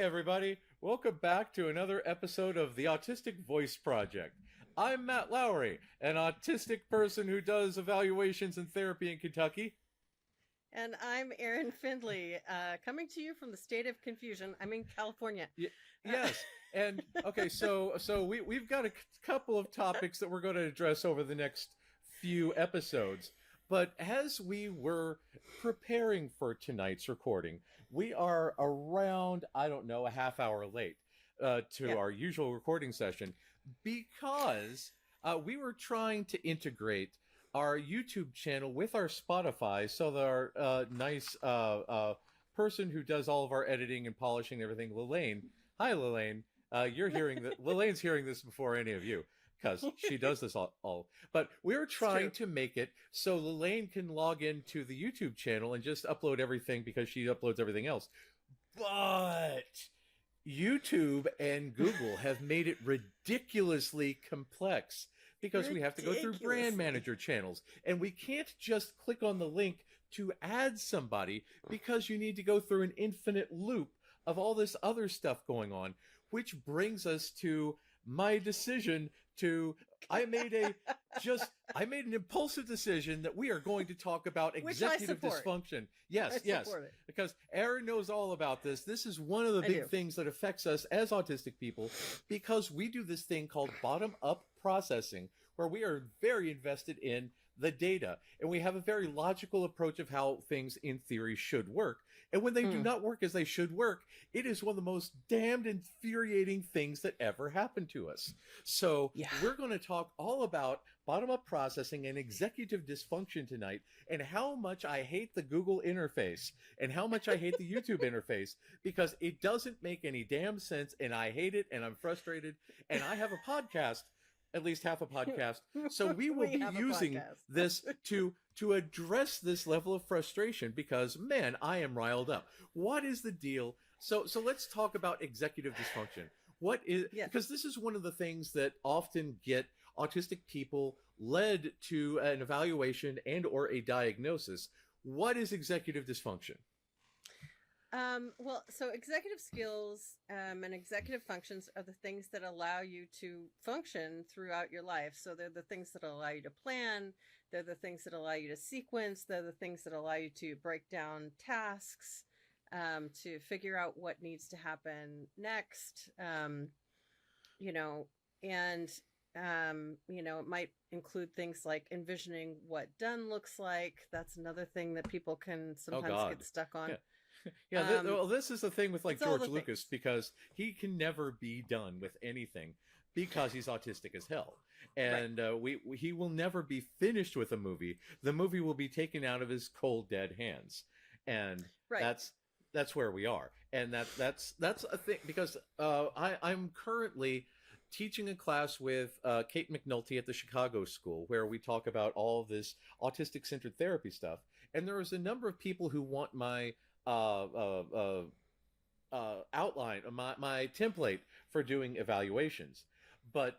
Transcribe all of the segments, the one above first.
everybody. Welcome back to another episode of the Autistic Voice Project. I'm Matt Lowry, an autistic person who does evaluations and therapy in Kentucky. And I'm Erin Findley, coming to you from the state of confusion. I'm in California. Yes. And okay, so we've got a couple of topics that we're going to address over the next few episodes. But as we were preparing for tonight's recording, we are around, I don't know, a half hour late to our usual recording session because we were trying to integrate our YouTube channel with our Spotify so that our nice person who does all of our editing and polishing and everything, Lelaine. Hi, Lelaine. You're hearing that. Lelaine's hearing this before any of you because she does this all. But we're trying to make it so Lelaine can log into the YouTube channel and just upload everything because she uploads everything else. But YouTube and Google have made it ridiculously complex because we have to go through brand manager channels. And we can't just click on the link to add somebody because you need to go through an infinite loop of all this other stuff going on, which brings us to my decision to, I made an impulsive decision that we are going to talk about executive dysfunction. Yes. Because Erin knows all about this. This is one of the big things that affects us as autistic people because we do this thing called bottom-up processing, where we are very invested in the data and we have a very logical approach of how things in theory should work. And when they do not work as they should work, it is one of the most damned infuriating things that ever happened to us. So we're going to talk all about bottom-up processing and executive dysfunction tonight, and how much I hate the Google interface and how much I hate the YouTube interface because it doesn't make any damn sense, and I hate it, and I'm frustrated, and I have a podcast, at least half a podcast. So we will be using this to address this level of frustration because, man, I am riled up. What is the deal? So let's talk about executive dysfunction. What is, because this is one of the things that often get autistic people led to an evaluation and or a diagnosis. What is executive dysfunction? So executive skills and executive functions are the things that allow you to function throughout your life. So they're the things that allow you to plan. They're the things that allow you to sequence. They're the things that allow you to break down tasks, to figure out what needs to happen next. It might include things like envisioning what done looks like. That's another thing that people can sometimes get stuck on. Well, this is the thing with George Lucas because he can never be done with anything because he's autistic as hell, and he will never be finished with a movie. The movie will be taken out of his cold dead hands, and that's where we are, and that's a thing because I'm currently teaching a class with Kate McNulty at the Chicago School where we talk about all this autistic-centered therapy stuff, and there is a number of people who want my outline, my template for doing evaluations, but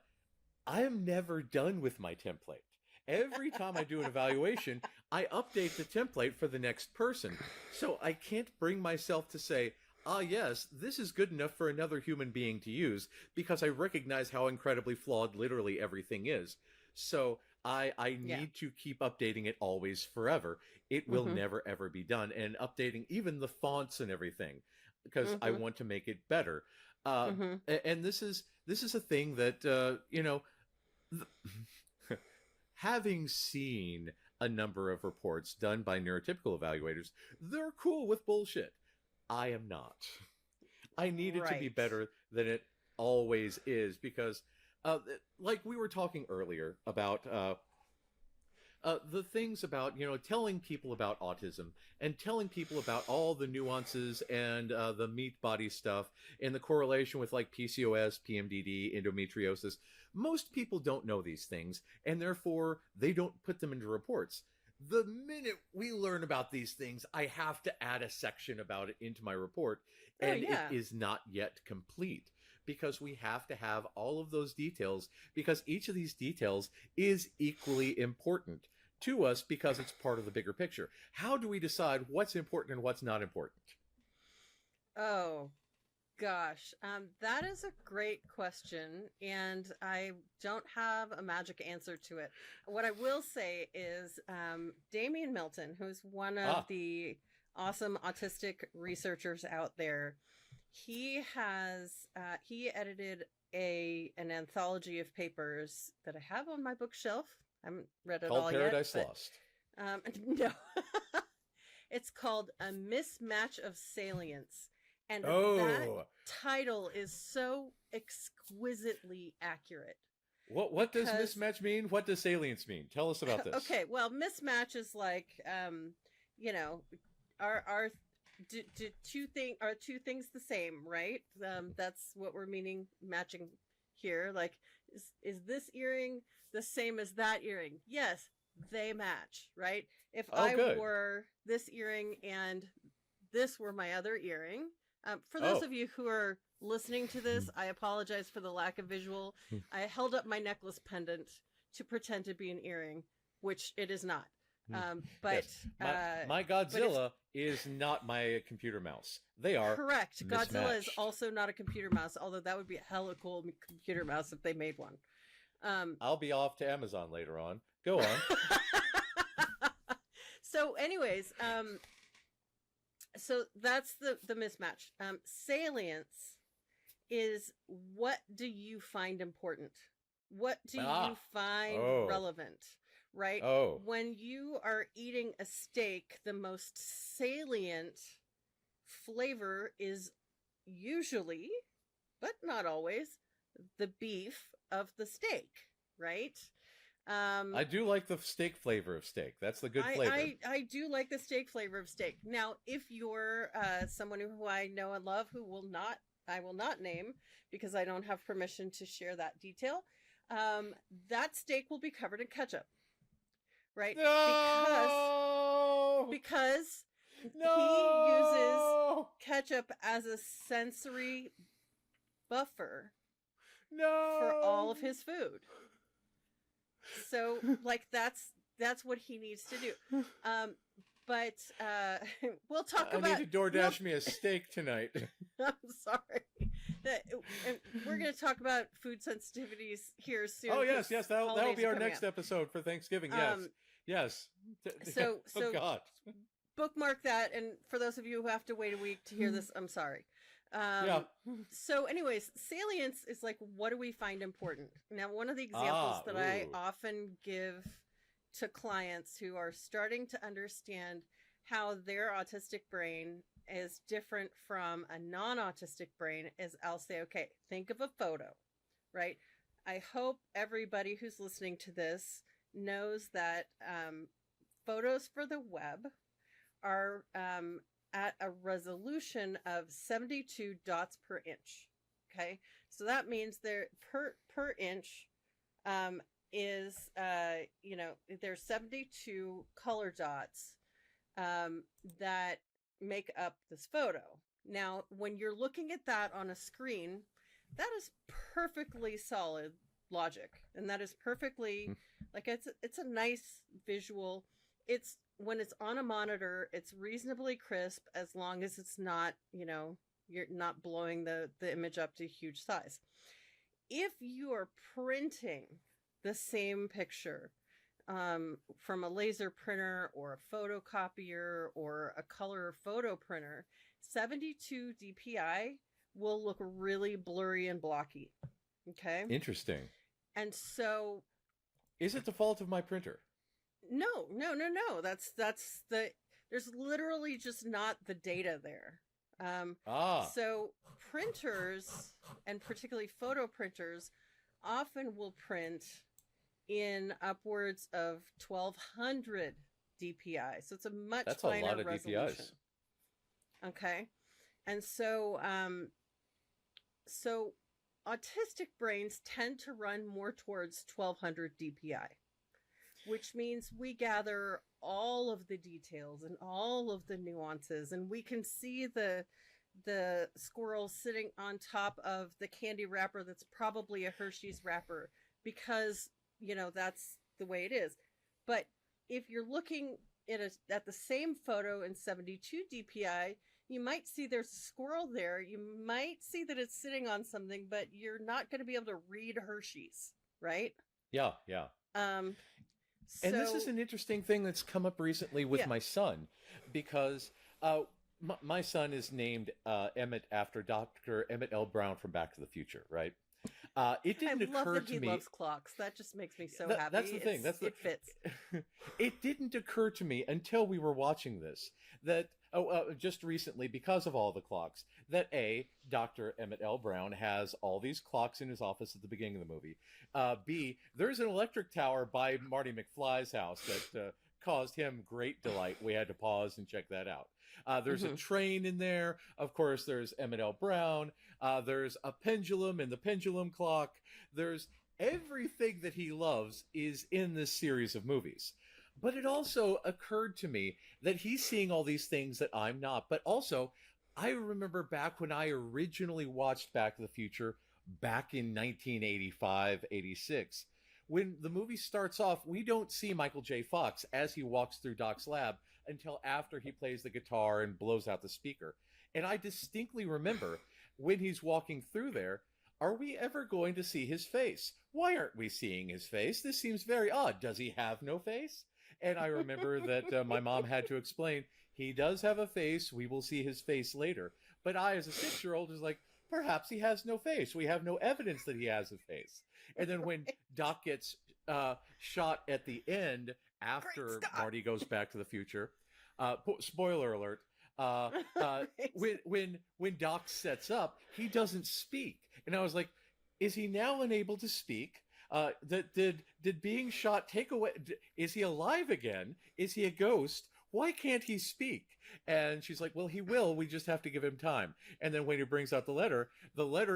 I am never done with my template. Every time I do an evaluation, I update the template for the next person. So I can't bring myself to say, yes, this is good enough for another human being to use because I recognize how incredibly flawed literally everything is. So I need to keep updating it always forever. It will never, ever be done. And updating even the fonts and everything because I want to make it better. And this is a thing that, having seen a number of reports done by neurotypical evaluators, they're cool with bullshit. I am not. I need it to be better than it always is because like we were talking earlier about the things about, telling people about autism and telling people about all the nuances and the meat body stuff and the correlation with PCOS, PMDD, endometriosis. Most people don't know these things and therefore they don't put them into reports. The minute we learn about these things, I have to add a section about it into my report, and it is not yet complete because we have to have all of those details because each of these details is equally important to us because it's part of the bigger picture. How do we decide what's important and what's not important? Oh, Gosh, that is a great question, and I don't have a magic answer to it. What I will say is Damian Milton, who's one of Ah, the awesome autistic researchers out there, he edited an anthology of papers that I have on my bookshelf. I haven't read it called all yet, Paradise but Lost. no. It's called A Mismatch of Salience. And that Oh, title is so exquisitely accurate what does because mismatch mean? What does salience mean? Tell us about this. okay, well, mismatch is like you know, are two things the same, right? That's what we're meaning matching here. Like, is this earring the same as that earring? Yes, they match, right? If Oh, I good. wore this earring and this were my other earring, for those Oh, of you who are listening to this, I apologize for the lack of visual. I held up my necklace pendant to pretend to be an earring, which it is not. But yes. My but it's Godzilla is not my computer mouse. They are correct. Godzilla is mismatched. also not a computer mouse, although that would be a hella cool computer mouse if they made one. Um, I'll be off to Amazon later on. Go on. so, anyways, so that's the mismatch. Salience is, what do you find important? What do you Ah. find Oh. relevant? Right? Oh. When you are eating a steak, the most salient flavor is usually, but not always, the beef of the steak, right? I do like the steak flavor of steak. That's the good flavor. I do like the steak flavor of steak. Now, if you're someone who I know and love, I will not name because I don't have permission to share that detail, that steak will be covered in ketchup, right? No! Because he uses No! ketchup as a sensory buffer No! for all of his food. So, like, that's what he needs to do. But we'll talk I about. need to DoorDash me a steak tonight. I'm sorry. And we're going to talk about food sensitivities here soon. Oh yes, 'cause yes, that'll holidays be are our coming next up. episode for Thanksgiving. Yes, yes. So Oh God. bookmark that, and for those of you who have to wait a week to hear this, I'm sorry. Yeah. So anyways, salience is like, what do we find important? Now, one of the examples that I Ooh. often give to clients who are starting to understand how their autistic brain is different from a non-autistic brain is, I'll say, okay, think of a photo, right? I hope everybody who's listening to this knows that photos for the web are at a resolution of 72 dots per inch. Okay, so that means there per inch is there's 72 color dots that make up this photo. Now, when you're looking at that on a screen, that is perfectly solid logic, and that is perfectly like it's a nice visual. It's when it's on a monitor, it's reasonably crisp as long as it's not, you're not blowing the image up to huge size. If you are printing the same picture from a laser printer or a photocopier or a color photo printer, 72 DPI will look really blurry and blocky. Okay. Interesting. And so, Is it the fault of my printer? no. That's there's literally just not the data there. So printers, and particularly photo printers, often will print in upwards of 1200 DPI. So it's a much That's a finer lot of resolution. DPIs. Okay. And so so autistic brains tend to run more towards 1200 DPI, which means we gather all of the details and all of the nuances, and we can see the squirrel sitting on top of the candy wrapper that's probably a Hershey's wrapper because, that's the way it is. But if you're looking at the same photo in 72 DPI, you might see there's a squirrel there. You might see that it's sitting on something, but you're not going to be able to read Hershey's, right? Yeah, yeah. Um, And this is so an interesting thing that's come up recently with yeah, my son, because my son is named Emmett after Dr. Emmett L. Brown from Back to the Future, right? It I didn't love occur that to he me. loves clocks. That just makes me so happy. That's the thing. It fits. It didn't occur to me until we were watching this that just recently, because of all the clocks, that Dr. Emmett L. Brown has all these clocks in his office at the beginning of the movie. B, there's an electric tower by Marty McFly's house that caused him great delight. We had to pause and check that out. There's a train in there. Of course, there's Emmett L. Brown. There's a pendulum in the pendulum clock. There's everything that he loves is in this series of movies. But it also occurred to me that he's seeing all these things that I'm not. But also, I remember back when I originally watched Back to the Future back in 1985, 86. When the movie starts off, we don't see Michael J. Fox as he walks through Doc's lab until after he plays the guitar and blows out the speaker. And I distinctly remember when he's walking through there, are we ever going to see his face? Why aren't we seeing his face? This seems very odd. Does he have no face? And I remember that my mom had to explain, he does have a face. We will see his face later. But I, as a 6-year-old, was like, perhaps he has no face. We have no evidence that he has a face. And then when Doc gets shot at the end after Marty goes back to the future, spoiler alert, when Doc sets up, he doesn't speak. And I was like, is he now unable to speak? Did being shot take away? Is he alive again? Is he a ghost? Why can't he speak? And she's like, well, he will. We just have to give him time. And then when he brings out the letter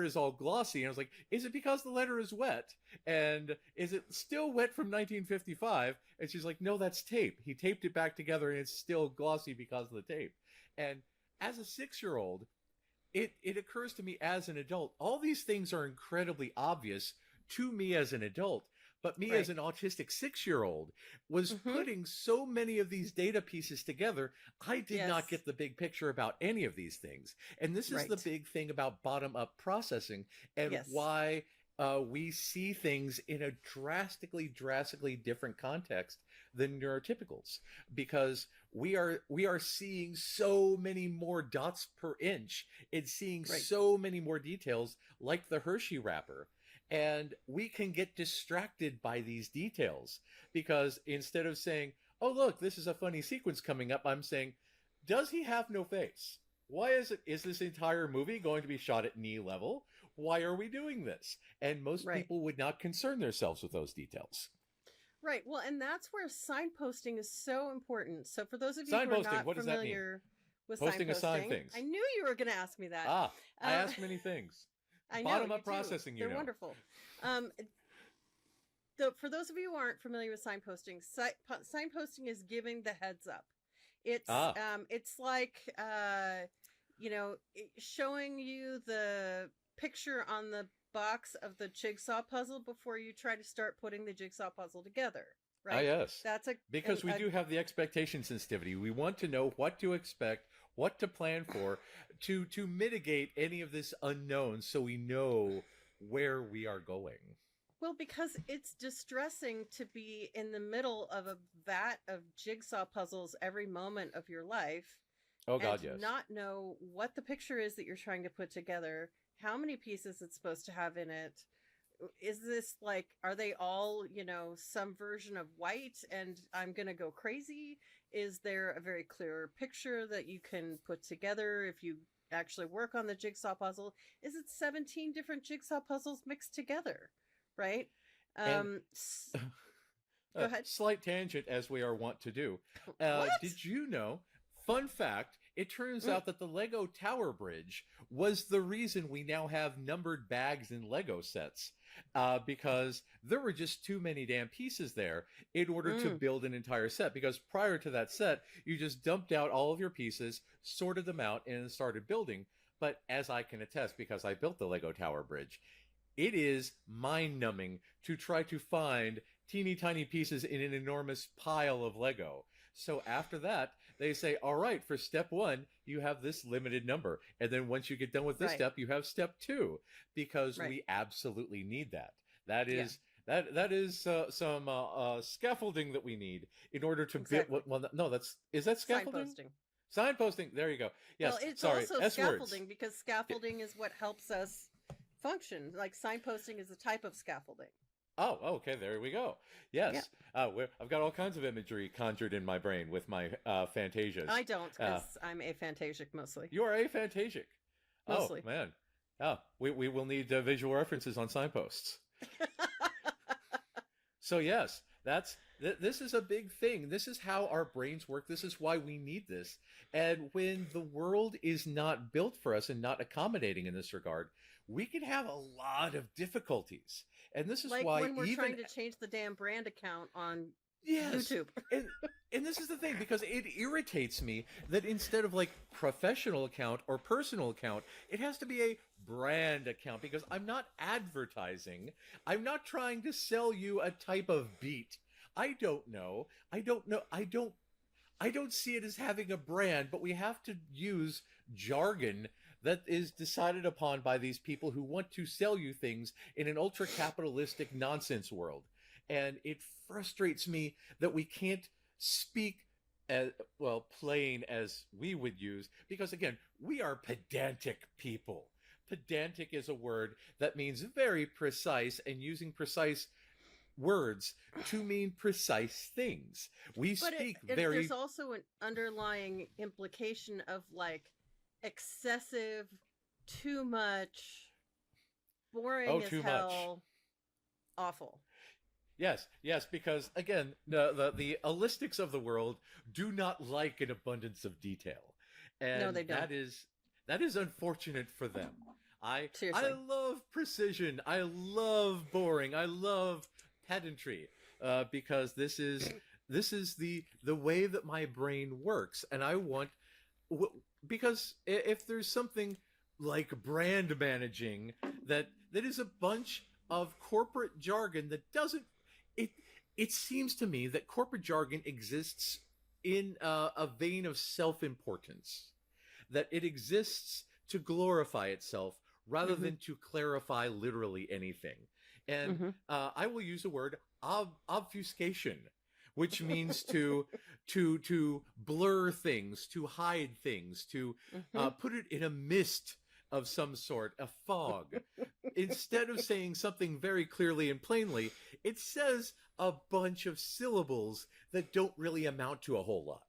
is all glossy. And I was like, is it because the letter is wet? And is it still wet from 1955? And she's like, no, that's tape. He taped it back together and it's still glossy because of the tape. And as a 6-year-old, it occurs to me as an adult, all these things are incredibly obvious to me as an adult. But me as an autistic 6-year-old was putting so many of these data pieces together, I did not get the big picture about any of these things. And this is the big thing about bottom-up processing and why we see things in a drastically different context than neurotypicals. Because we are seeing so many more dots per inch and seeing so many more details, like the Hershey wrapper. And we can get distracted by these details because instead of saying, oh, look, this is a funny sequence coming up, I'm saying, does he have no face? Why is this entire movie going to be shot at knee level? Why are we doing this? And most people would not concern themselves with those details. Right. Well, and that's where signposting is so important. So for those of you who are not familiar with posting a sign things. I knew you were going to ask me that. I ask many things. I know, bottom-up processing, They're wonderful. For those of you who aren't familiar with signposting, signposting is giving the heads up. It's like, showing you the picture on the box of the jigsaw puzzle before you try to start putting the jigsaw puzzle together. Right? Yes. Because we do have the expectation sensitivity. We want to know what to expect, what to plan for, to mitigate any of this unknown so we know where we are going. Well, because it's distressing to be in the middle of a vat of jigsaw puzzles every moment of your life. Oh, God, and not know what the picture is that you're trying to put together, how many pieces it's supposed to have in it. Is this like, are they all, some version of white and I'm going to go crazy? Is there a very clear picture that you can put together if you actually work on the jigsaw puzzle? Is it 17 different jigsaw puzzles mixed together? Right? Go ahead. Slight tangent, as we are wont to do. Did you know, fun fact, it turns out that the Lego Tower Bridge was the reason we now have numbered bags in Lego sets. Because there were just too many damn pieces there in order to build an entire set. Because prior to that set, you just dumped out all of your pieces, sorted them out, and started building. But as I can attest, because I built the Lego Tower Bridge, it is mind-numbing to try to find teeny tiny pieces in an enormous pile of Lego. So after that, they say, all right, for step one, you have this limited number. And then once you get done with this Right. step, you have step two, because Right. we absolutely need that. That Yeah. is that is some scaffolding that we need in order to build. Exactly. Well, no, is that scaffolding? Signposting. Signposting. There you go. Yes. Well, it's Sorry. also S words. scaffolding because scaffolding is what helps us function. Like signposting is a type of scaffolding. Oh, okay. There we go. Yes. I've got all kinds of imagery conjured in my brain with my fantasias. I don't, because I'm aphantasic mostly. You are aphantasic. Mostly. Oh, man. Oh, we will need visual references on signposts. So yes, this is a big thing. This is how our brains work. This is why we need this. And when the world is not built for us and not accommodating in this regard, we can have a lot of difficulties. And this is like why when we're even trying to change the damn brand account on yes, YouTube. and this is the thing, because it irritates me that instead of like professional account or personal account, it has to be a brand account, because I'm not advertising. I'm not trying to sell you a type of beat. I don't know. I don't see it as having a brand, but we have to use jargon that is decided upon by these people who want to sell you things in an ultra-capitalistic nonsense world. And it frustrates me that we can't speak as well plain as we would use, because again, we are pedantic people. Pedantic is a word that means very precise, and using precise words to mean precise things. We speak very... There's also an underlying implication of like excessive, too much, boring as too hell, awful. Yes, because again, the holistics of the world do not like an abundance of detail, and No, they don't. that is unfortunate for them. Seriously. I love precision. I love boring. I love pedantry, because this is the way that my brain works, and I want, because if there's something like brand managing that is a bunch of corporate jargon that doesn't, it seems to me that corporate jargon exists in a vein of self-importance, that it exists to glorify itself rather than to clarify literally anything. And I will use the word obfuscation, which means to blur things, to hide things, to put it in a mist of some sort, a fog. Instead of saying something very clearly and plainly, it says a bunch of syllables that don't really amount to a whole lot.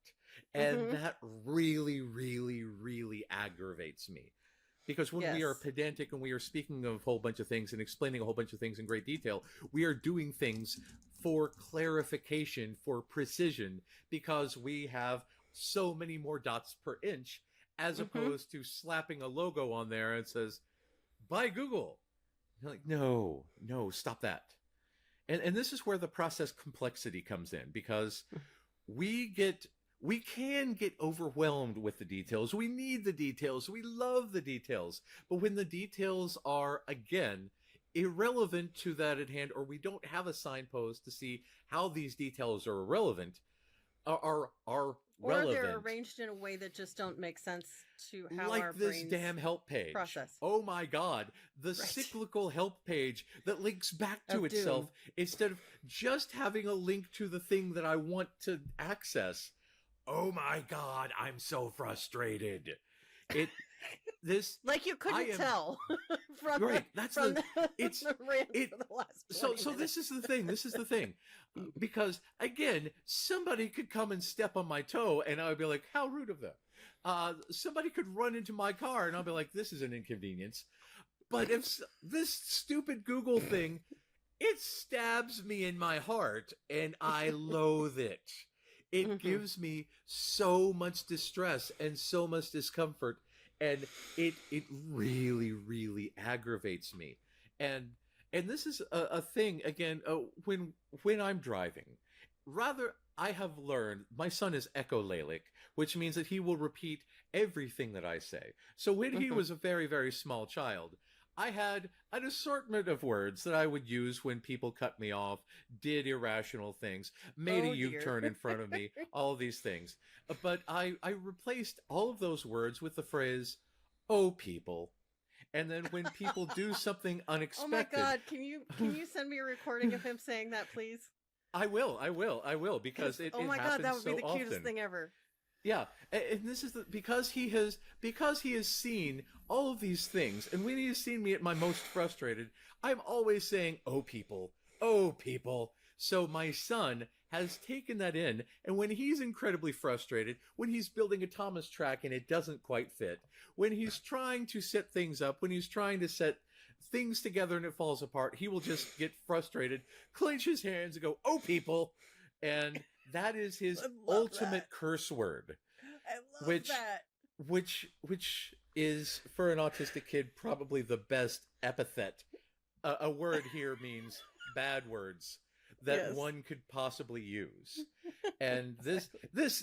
And that really, really, really aggravates me. Because when we are pedantic and we are speaking of a whole bunch of things and explaining a whole bunch of things in great detail, we are doing things for clarification, for precision, because we have so many more dots per inch, as opposed to slapping a logo on there and says, by Google. You're like, no, stop that. And this is where the process complexity comes in, because we can get overwhelmed with the details. We need the details. We love the details. But when the details are, again, irrelevant to that at hand, or we don't have a signpost to see how these details are irrelevant, are relevant. Or they're arranged in a way that just don't make sense to how like our this brains damn help page. process. Oh my God. The cyclical help page that links back to itself instead of just having a link to the thing that I want to access. Oh my God, I'm so frustrated. Like you couldn't tell from right. the, That's from the it's the rant for the last 20 so minutes. this is the thing. Because again, somebody could come and step on my toe and I would be like, how rude of them. Somebody could run into my car and I'll be like, this is an inconvenience. But if this stupid Google thing, it stabs me in my heart and I loathe it. It gives me so much distress and so much discomfort, and it really, really aggravates me. And this is a thing, again, when I'm driving. Rather, I have learned, my son is echolalic, which means that he will repeat everything that I say. So when he was a very, very small child, I had an assortment of words that I would use when people cut me off, did irrational things, made a Oh U-turn dear. in front of me, all of these things. But I replaced all of those words with the phrase, "oh, people." And then when people do something Oh my unexpected, God, can you send me a recording of him saying that, please? I will, because Oh it my God, that happens would be so the cutest often. thing ever. Yeah, and this is because he has seen all of these things, and when he has seen me at my most frustrated, I'm always saying, "oh people, oh people." So my son has taken that in, and when he's incredibly frustrated, when he's building a Thomas track and it doesn't quite fit, when he's trying to set things up, when he's trying to set things together and it falls apart, he will just get frustrated, clench his hands, and go, "oh people," and that is his I love ultimate that. curse word, I love which that. which is for an autistic kid probably the best epithet. A word here means bad words that Yes. one could possibly use. And this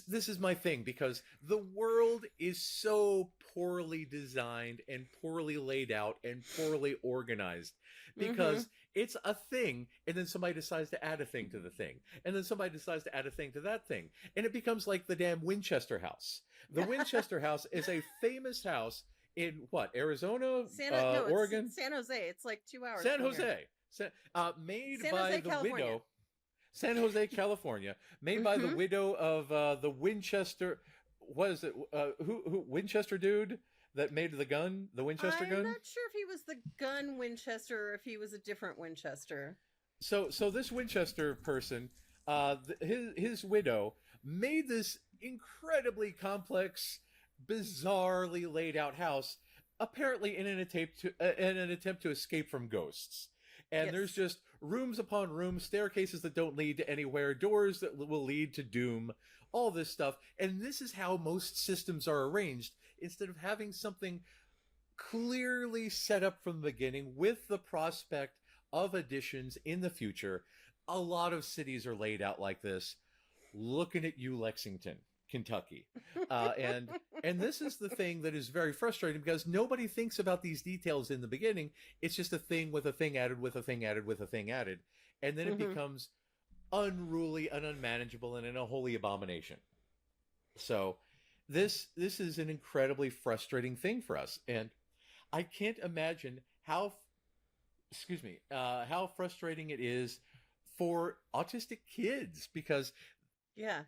is my thing, because the world is so poorly designed and poorly laid out and poorly organized, because it's a thing, and then somebody decides to add a thing to the thing, and then somebody decides to add a thing to that thing, and it becomes like the damn Winchester house. The Winchester house is a famous house in what, Arizona, No, Oregon, it's San Jose. It's like 2 hours San from here. Jose, made San by Jose, the California. widow. San Jose, California, made by the widow of the Winchester. Was it who Winchester dude that made the gun, the Winchester I'm gun? not sure if he was the gun Winchester or if he was a different Winchester. So this Winchester person, his widow made this incredibly complex, bizarrely laid out house, apparently in an attempt to escape from ghosts. And Yes. there's just rooms upon rooms, staircases that don't lead to anywhere, doors that will lead to doom, all this stuff. And this is how most systems are arranged. Instead of having something clearly set up from the beginning with the prospect of additions in the future, a lot of cities are laid out like this. Looking at you, Lexington, Kentucky. And this is the thing that is very frustrating, because nobody thinks about these details in the beginning. It's just a thing with a thing added, with a thing added, with a thing added. And then it becomes unruly and unmanageable and an unholy abomination. So this is an incredibly frustrating thing for us. And I can't imagine how frustrating it is for autistic kids, because Yeah.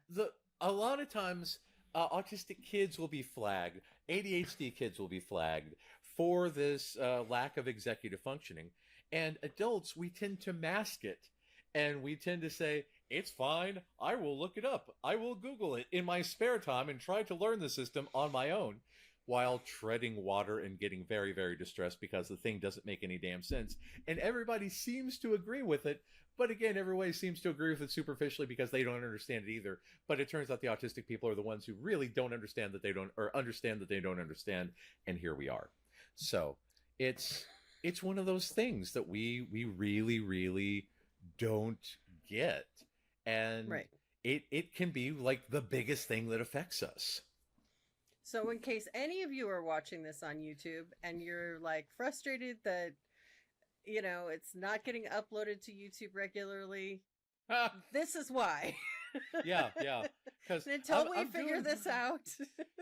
a lot of times autistic kids will be flagged, ADHD kids will be flagged for this lack of executive functioning, and adults, we tend to mask it, and we tend to say, "it's fine, I will look it up, I will Google it in my spare time and try to learn the system on my own," while treading water and getting very, very distressed because the thing doesn't make any damn sense. And everybody seems to agree with it, but again, everybody seems to agree with it superficially because they don't understand it either. But it turns out the autistic people are the ones who really don't understand that they don't, or understand that they don't understand, and here we are. So it's one of those things that we really, really don't get. And Right. it can be like the biggest thing that affects us. So in case any of you are watching this on YouTube and you're like frustrated that, it's not getting uploaded to YouTube regularly, this is why. Yeah. Because Until we figure this out.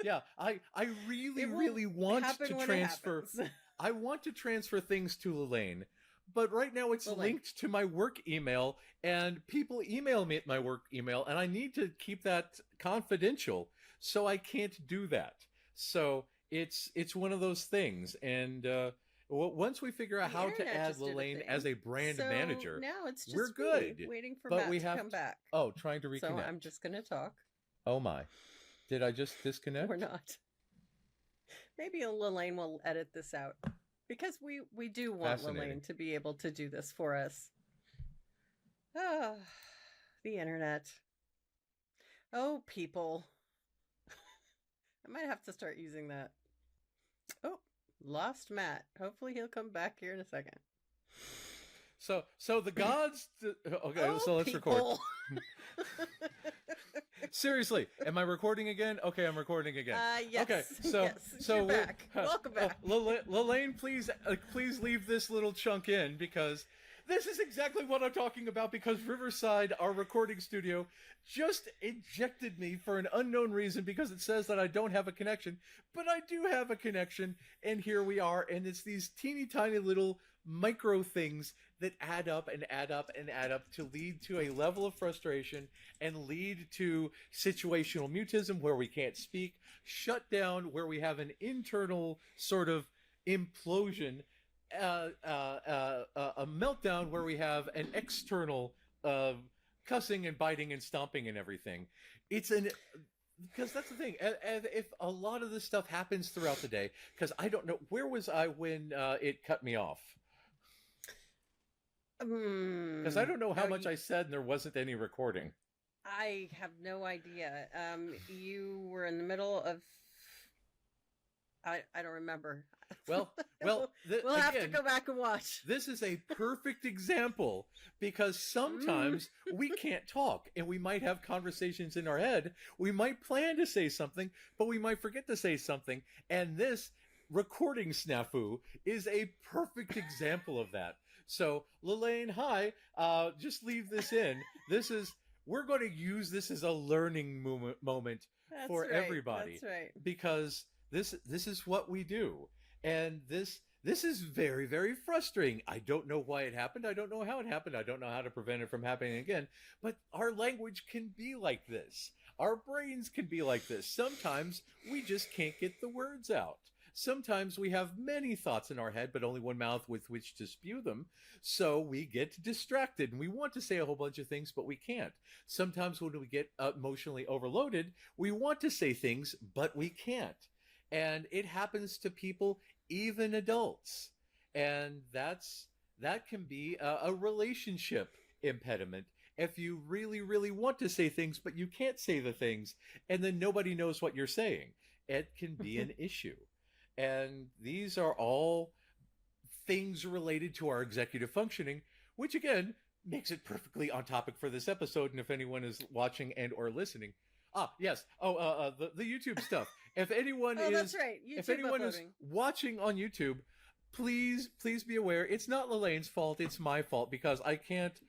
Yeah, I really, It will really want happen to when it transfer. happens. I want to transfer things to Elaine, but right now it's Elaine. linked to my work email, and people email me at my work email, and I need to keep that confidential, so I can't do that. So it's one of those things, and once we figure out The how to internet add just did a Elaine thing. as a brand So manager, now it's just we're me good. waiting for But Matt we to have come back. Oh, trying to reconnect. So I'm just going to talk. Oh my. Did I just disconnect? Or not. Maybe Lelaine will edit this out. Because we do want Fascinating. Lelaine to be able to do this for us. Ah, the internet. Oh, people. I might have to start using that. Oh, lost Matt. Hopefully he'll come back here in a second. So the gods. Okay, Oh, so let's record. people. Seriously, am I recording again? Okay, I'm recording again. Yes. Okay, so yes. so You're back. Welcome back. Lelaine, please leave this little chunk in, because this is exactly what I'm talking about. Because Riverside, our recording studio, just ejected me for an unknown reason, because it says that I don't have a connection, but I do have a connection, and here we are. And it's these teeny tiny little micro things that add up and add up and add up to lead to a level of frustration and lead to situational mutism where we can't speak, shut down where we have an internal sort of implosion, a meltdown where we have an external cussing and biting and stomping and everything. Because that's the thing. If a lot of this stuff happens throughout the day, because I don't know, where was I when it cut me off? Because I don't know how much I said and there wasn't any recording. I have no idea. You were in the middle of... I don't remember. Well, we'll have to go back and watch. This is a perfect example, because sometimes we can't talk, and we might have conversations in our head. We might plan to say something, but we might forget to say something. And this recording snafu is a perfect example of that. So, Lelaine, hi. Just leave this in. We're going to use this as a learning moment for everybody. That's right. Because this is what we do. And this is very, very frustrating. I don't know why it happened. I don't know how it happened. I don't know how to prevent it from happening again. But our language can be like this. Our brains can be like this. Sometimes we just can't get the words out. Sometimes we have many thoughts in our head, but only one mouth with which to spew them. So we get distracted, and we want to say a whole bunch of things, but we can't. Sometimes when we get emotionally overloaded, we want to say things, but we can't. And it happens to people, even adults. And that can be a relationship impediment. If you really, really want to say things, but you can't say the things, and then nobody knows what you're saying, it can be an issue. And these are all things related to our executive functioning, which again makes it perfectly on topic for this episode. And if anyone is watching and or listening, yes, the YouTube stuff. If anyone that's right. YouTube if anyone uploading. is watching on YouTube, please be aware it's not Lelaine's fault. It's my fault, because I can't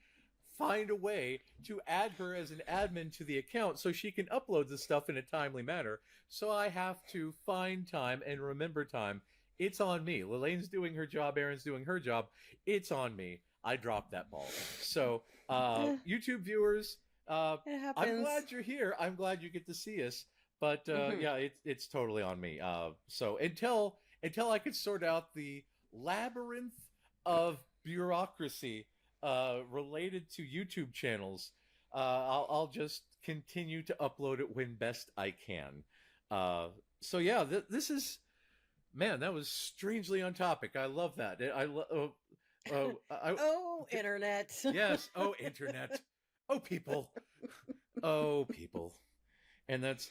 find a way to add her as an admin to the account so she can upload the stuff in a timely manner. So I have to find time and remember time. It's on me. Lelaine's doing her job. Erin's doing her job. It's on me. I dropped that ball. So YouTube viewers, I'm glad you're here. I'm glad you get to see us. But yeah, it's totally on me. So until I can sort out the labyrinth of bureaucracy related to YouTube channels, I'll just continue to upload it when best I can. So yeah, this is, man, that was strangely on topic. I love that. Internet. Yes. Oh, internet. Oh, people. Oh, people. And that's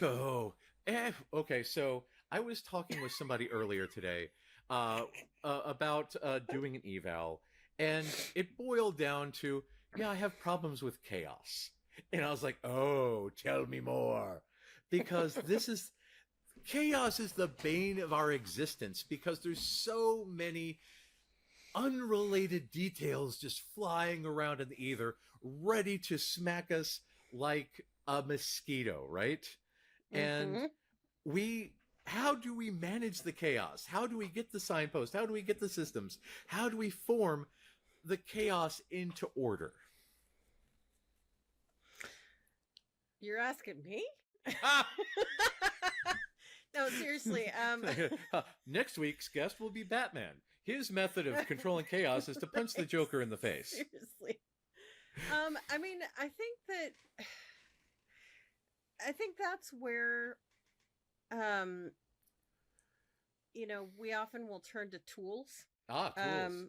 okay. So I was talking with somebody earlier today about doing an eval, and it boiled down to, yeah, I have problems with chaos. And I was like, oh, tell me more. Because chaos is the bane of our existence, because there's so many unrelated details just flying around in the ether, ready to smack us like a mosquito, right? And how do we manage the chaos? How do we get the signpost? How do we get the systems? How do we form the chaos into order? You're asking me? No, seriously. Next week's guest will be Batman. His method of controlling chaos is to punch the Joker in the face. Seriously. I mean, I think that's where, we often will turn to tools. Tools.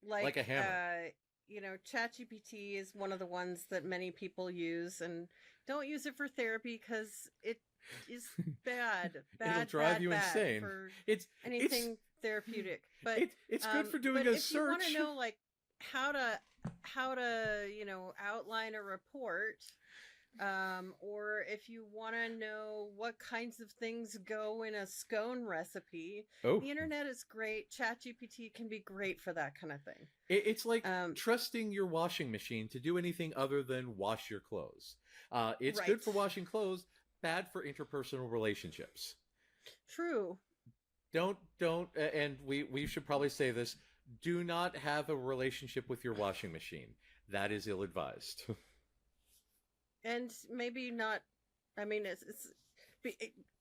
Like a hammer. ChatGPT is one of the ones that many people use, and Don't use it for therapy because it is bad. It'll drive you insane. For It's anything therapeutic. But it's good for doing but a if search. you want to know like how to outline a report, or if you want to know what kinds of things go in a scone recipe, the internet is great. ChatGPT can be great for that kind of thing. It's like trusting your washing machine to do anything other than wash your clothes. It's good for washing clothes, bad for interpersonal relationships. True. Don't, and we should probably say this, do not have a relationship with your washing machine. That is ill-advised. And maybe not, I mean,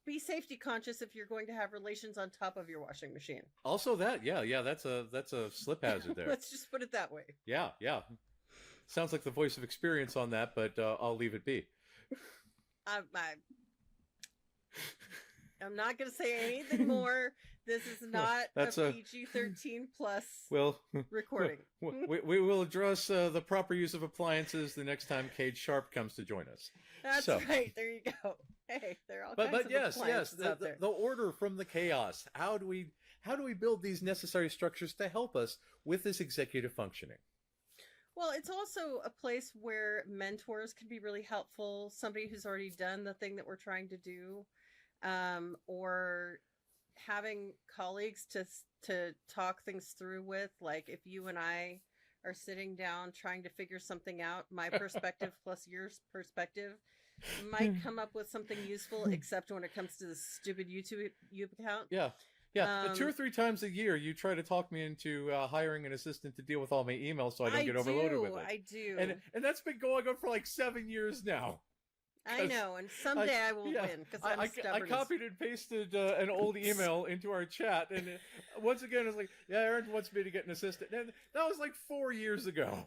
be safety conscious if you're going to have relations on top of your washing machine. Also that, yeah, that's a slip hazard there. Let's just put it that way. Yeah. Sounds like the voice of experience on that, but I'll leave it be. I'm not going to say anything more. This is not a PG-13 plus recording. We will address the proper use of appliances the next time Cade Sharp comes to join us. That's right. There you go. Hey, there are all kinds of appliances out there. The order from the chaos. How do we build these necessary structures to help us with this executive functioning? Well, it's also a place where mentors can be really helpful. Somebody who's already done the thing that we're trying to do, or having colleagues to talk things through with. Like if you and I are sitting down trying to figure something out, my perspective plus your perspective might come up with something useful, except when it comes to this stupid YouTube account. Yeah. 2 or 3 times a year, you try to talk me into hiring an assistant to deal with all my emails so I don't get overloaded with it. I do. And that's been going on for like 7 years now. I know, and someday I will win because I'm stubborn. I copied and pasted an old email into our chat, and once again, it's like, yeah, Erin wants me to get an assistant. And that was like 4 years ago.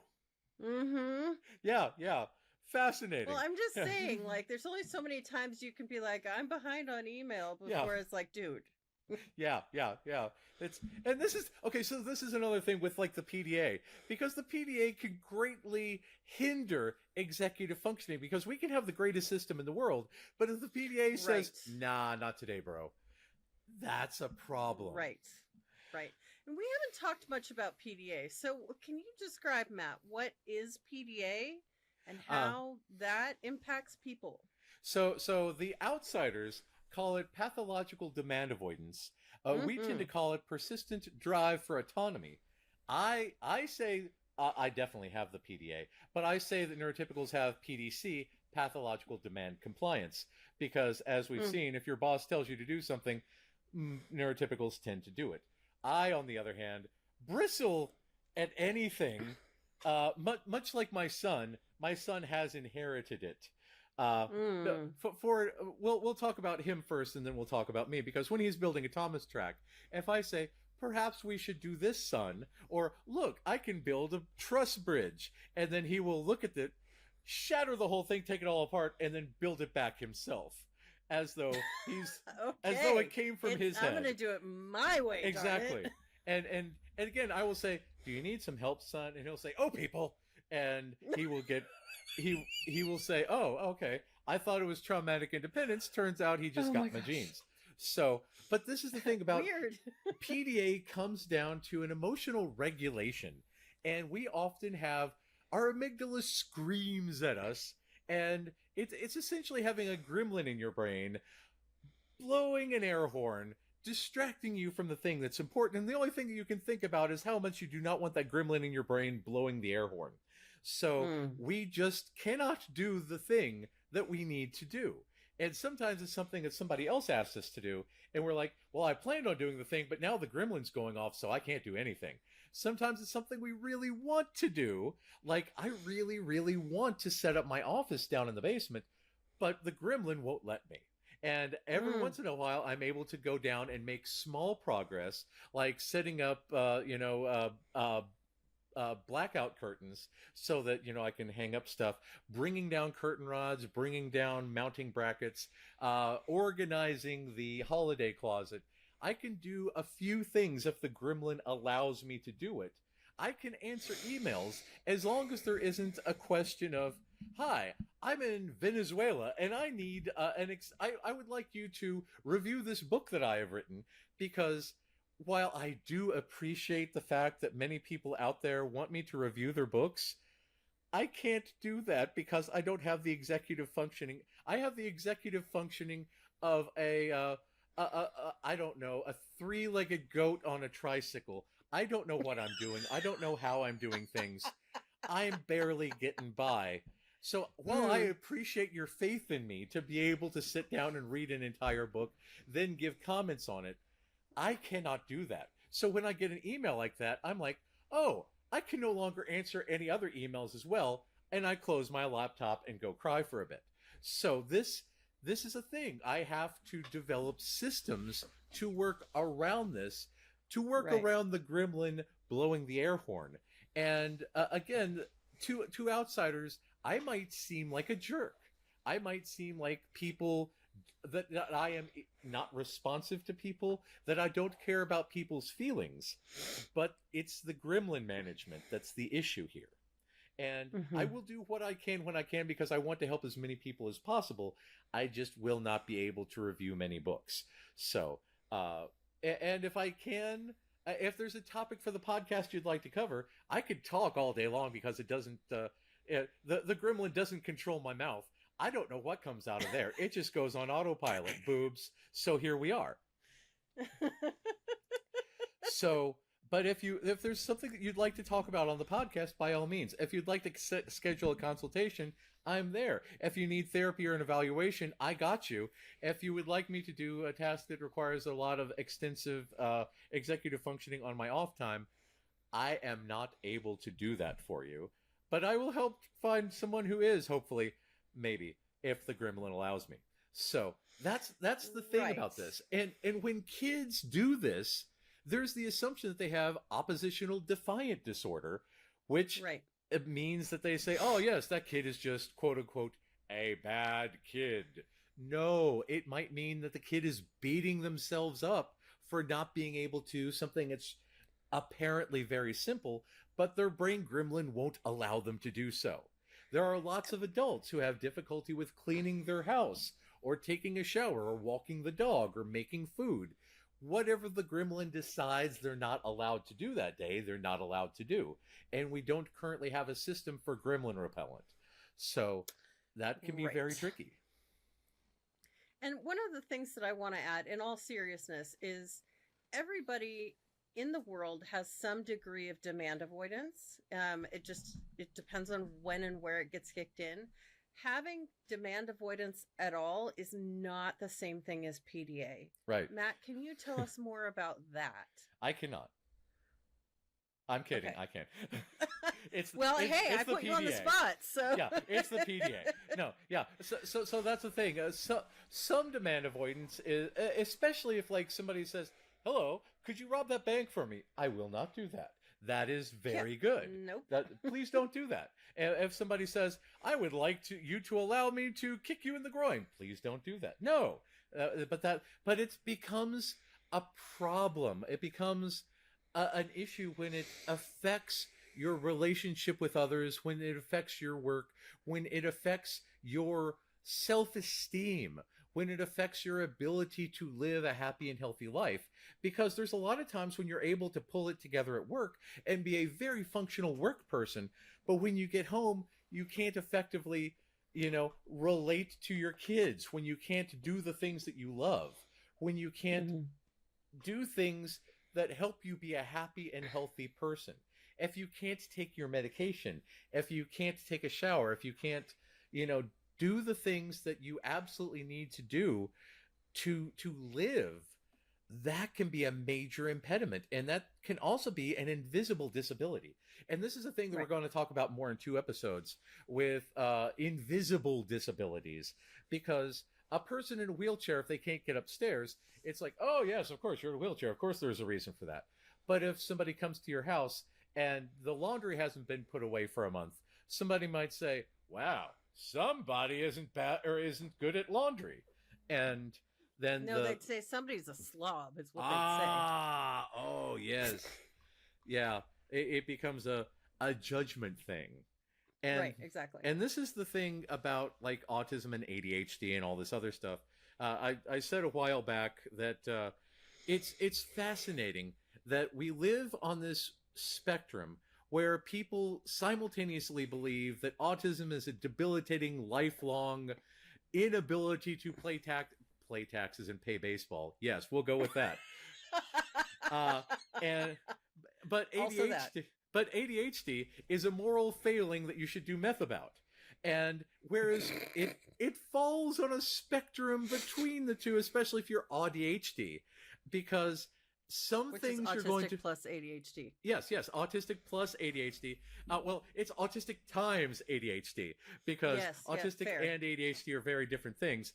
Mm-hmm. Yeah. Fascinating. Well, I'm just saying, like, there's only so many times you can be like, I'm behind on email before it's like, dude. Yeah. This is another thing with like the PDA, because the PDA can greatly hinder executive functioning, because we can have the greatest system in the world, but if the PDA says, nah, not today, bro, that's a problem. Right. And we haven't talked much about PDA. So can you describe, Matt, what is PDA and how that impacts people? So the outsiders call it pathological demand avoidance. We tend to call it persistent drive for autonomy. I say I definitely have the PDA, but I say that neurotypicals have PDC, pathological demand compliance, because as we've seen, if your boss tells you to do something, neurotypicals tend to do it. I, on the other hand, bristle at anything, much like my son. My son has inherited it. We'll talk about him first, and then we'll talk about me, because when he's building a Thomas track, if I say, perhaps we should do this, son, or look, I can build a truss bridge, and then he will look at it, shatter the whole thing, take it all apart, and then build it back himself, as though he's as though it came from his head. I'm going to do it my way. Exactly. And again, I will say, do you need some help, son? And he'll say, oh, people, and he will get. He will say, oh, okay, I thought it was traumatic independence. Turns out he just got my genes. So, but this is the thing about Weird. PDA comes down to an emotional regulation. And we often have our amygdala screams at us. And it's essentially having a gremlin in your brain blowing an air horn, distracting you from the thing that's important. And the only thing that you can think about is how much you do not want that gremlin in your brain blowing the air horn. So we just cannot do the thing that we need to do. And sometimes it's something that somebody else asks us to do. And we're like, well, I planned on doing the thing, but now the gremlin's going off, so I can't do anything. Sometimes it's something we really want to do. Like, I really, really want to set up my office down in the basement, but the gremlin won't let me. And every once in a while, I'm able to go down and make small progress, like setting up, blackout curtains so that, I can hang up stuff, bringing down curtain rods, bringing down mounting brackets, organizing the holiday closet. I can do a few things if the gremlin allows me to do it. I can answer emails as long as there isn't a question of, hi, I'm in Venezuela and I need I would like you to review this book that I have written, because while I do appreciate the fact that many people out there want me to review their books, I can't do that because I don't have the executive functioning. I have the executive functioning of I don't know, a three-legged goat on a tricycle. I don't know what I'm doing. I don't know how I'm doing things. I'm barely getting by. So while I Mm, appreciate your faith in me to be able to sit down and read an entire book, then give comments on it, I cannot do that. So when I get an email like that, I'm like, oh, I can no longer answer any other emails as well, and I close my laptop and go cry for a bit. So this is a thing. I have to develop systems to work around this, to work right. around the gremlin blowing the air horn. And again, to outsiders, I might seem like a jerk. I might seem like people that I am not responsive to people, that I don't care about people's feelings, but it's the gremlin management that's the issue here. And I Hmm. will do what I can when I can because I want to help as many people as possible. I just will not be able to review many books. So, and if I can, if there's a topic for the podcast you'd like to cover, I could talk all day long because it doesn't. The gremlin doesn't control my mouth. I don't know what comes out of there. It just goes on autopilot. Boobs. So here we are. So, but if there's something that you'd like to talk about on the podcast, by all means. If you'd like to schedule a consultation, I'm there. If you need therapy or an evaluation, I got you. If you would like me to do a task that requires a lot of extensive executive functioning on my off time, I am not able to do that for you. But I will help find someone who is, hopefully, maybe, if the gremlin allows me. So that's the thing Right. about this. And when kids do this, there's the assumption that they have oppositional defiant disorder, which Right. it means that they say, oh yes, that kid is just quote unquote a bad kid. No, it might mean that the kid is beating themselves up for not being able to something that's apparently very simple, but their brain gremlin won't allow them to do so. There are lots of adults who have difficulty with cleaning their house, or taking a shower, or walking the dog, or making food. Whatever the gremlin decides they're not allowed to do that day, they're not allowed to do. And we don't currently have a system for gremlin repellent. So that can be very Right. tricky. And one of the things that I want to add, in all seriousness, is everybody in the world has some degree of demand avoidance. It depends on when and where it gets kicked in. Having demand avoidance at all is not the same thing as PDA. Right. Matt, can you tell us more about that? I cannot. I'm kidding. Okay. I can't. Well, hey, I it's the put you on the PDA. spot, so Yeah, it's the PDA. No, yeah. So that's the thing. Some demand avoidance is, especially if like somebody says, "Hello, could you rob that bank for me?" I will not do that. That is yeah, very good. nope. That please don't do that. And if somebody says, "I would like you to allow me to kick you in the groin," please don't do that. No, but it becomes a problem. It becomes an issue when it affects your relationship with others, when it affects your work, when it affects your self-esteem, when it affects your ability to live a happy and healthy life. Because there's a lot of times when you're able to pull it together at work and be a very functional work person, but when you get home, you can't effectively, relate to your kids, when you can't do the things that you love, when you can't Mhm. do things that help you be a happy and healthy person. If you can't take your medication, if you can't take a shower, if you can't, you know, do the things that you absolutely need to do to live, that can be a major impediment, and that can also be an invisible disability. And this is a thing that we're Right. going to talk about more in 2 episodes with invisible disabilities, because a person in a wheelchair, if they can't get upstairs, it's like, oh yes, of course you're in a wheelchair, of course there's a reason for that. But if somebody comes to your house and the laundry hasn't been put away for a month, somebody might say, wow, somebody isn't bad or isn't good at laundry. And then No, the they'd say somebody's a slob, is what they'd say. oh yes, yeah, it becomes a judgment thing. And Right, exactly. and this is the thing about like autism and ADHD and all this other stuff. I said a while back that it's fascinating that we live on this spectrum where people simultaneously believe that autism is a debilitating, lifelong inability to play taxes and pay baseball. Yes, we'll go with that. Uh, and but Also that. ADHD is a moral failing that you should do meth about. And whereas it falls on a spectrum between the two, especially if you're ADHD, because some Which things is you're going autistic to plus ADHD. yes, autistic plus ADHD. Well, it's autistic times ADHD because Yes, autistic fair. and ADHD are very different things,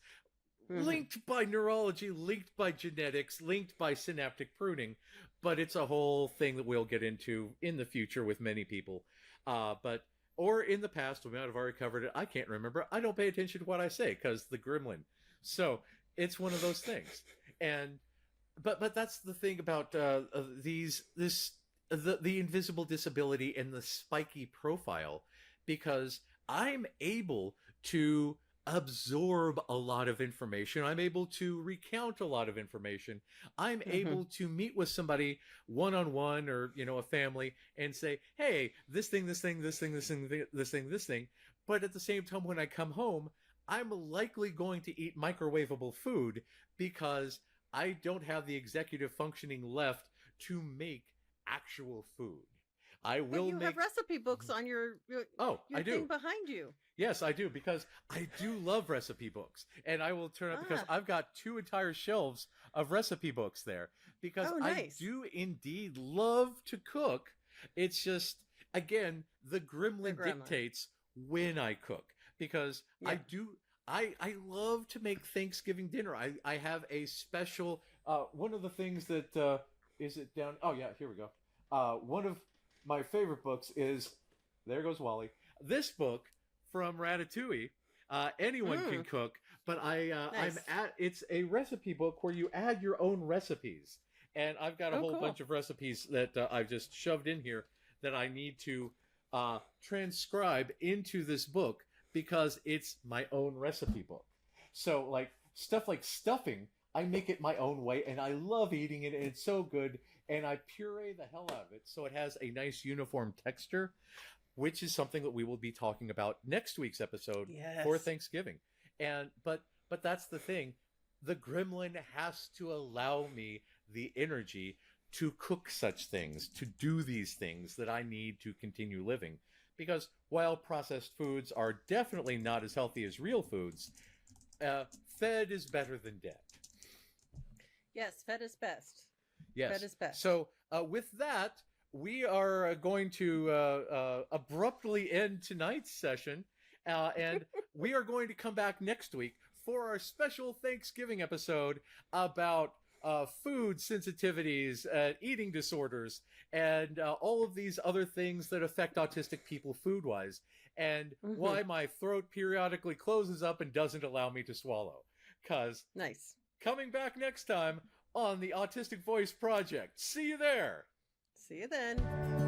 Mhm. linked by neurology, linked by genetics, linked by synaptic pruning, but it's a whole thing that we'll get into in the future with many people. But or in the past, we might have already covered it. I can't remember. I don't pay attention to what I say because the gremlin. So it's one of those things. And but that's the thing about the invisible disability and the spiky profile, because I'm able to absorb a lot of information. I'm able to recount a lot of information. I'm able to meet with somebody one on one, or a family, and say, "Hey, this thing, this thing, this thing, this thing, this thing, this thing." But at the same time, when I come home, I'm likely going to eat microwavable food because I don't have the executive functioning left to make actual food. I But will you make. have recipe books on your Oh, I do. thing behind you. Yes, I do, because I do love recipe books, and I will turn up because Ah. I've got 2 entire shelves of recipe books there because Oh, I nice. do indeed love to cook. It's just, again, the gremlin gremlin. dictates when I cook, because I Yeah. do. I love to make Thanksgiving dinner. I have a special one of the things that is it down. Oh yeah, here we go. One of my favorite books is, there goes Wally. This book from Ratatouille. Anyone can cook, but Nice. it's a recipe book where you add your own recipes, and I've got a whole cool. bunch of recipes that I've just shoved in here that I need to transcribe into this book because it's my own recipe book. So like stuff like stuffing, I make it my own way, and I love eating it, and it's so good, and I puree the hell out of it so it has a nice uniform texture, which is something that we will be talking about next week's episode for Yes. Thanksgiving. And but that's the thing. The gremlin has to allow me the energy to cook such things, to do these things that I need to continue living. Because while processed foods are definitely not as healthy as real foods, fed is better than dead. Yes, fed is best. Yes. Fed is best. So with that, we are going to abruptly end tonight's session, and we are going to come back next week for our special Thanksgiving episode about food sensitivities, eating disorders, and all of these other things that affect autistic people food-wise, and why my throat periodically closes up and doesn't allow me to swallow. 'Cause Nice. coming back next time on the Autistic Voice Project. See you there! See you then.